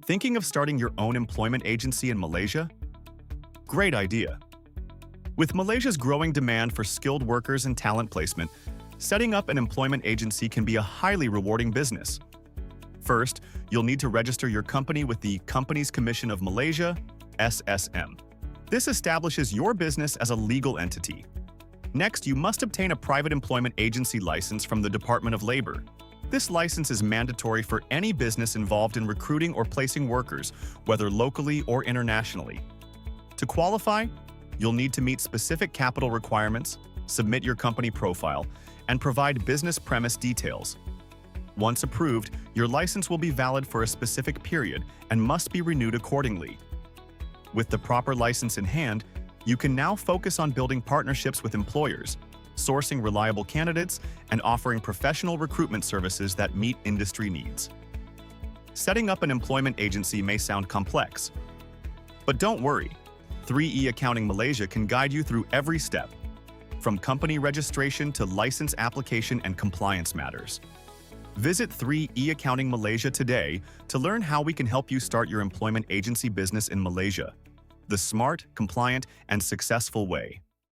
Thinking of starting your own employment agency in Malaysia? Great idea. With Malaysia's growing demand for skilled workers and talent placement, setting up an employment agency can be a highly rewarding business. First, you'll need to register your company with the Companies Commission of Malaysia, SSM. This establishes your business as a legal entity. Next, you must obtain a private employment agency license from the Department of Labor. This license is mandatory for any business involved in recruiting or placing workers, whether locally or internationally. To qualify, you'll need to meet specific capital requirements, submit your company profile, and provide business premise details. Once approved, your license will be valid for a specific period and must be renewed accordingly. With the proper license in hand, you can now focus on building partnerships with employers, sourcing reliable candidates, and offering professional recruitment services that meet industry needs. Setting up an employment agency may sound complex, but don't worry. 3E Accounting Malaysia can guide you through every step, from company registration to license application and compliance matters. Visit 3E Accounting Malaysia today to learn how we can help you start your employment agency business in Malaysia, the smart, compliant, and successful way.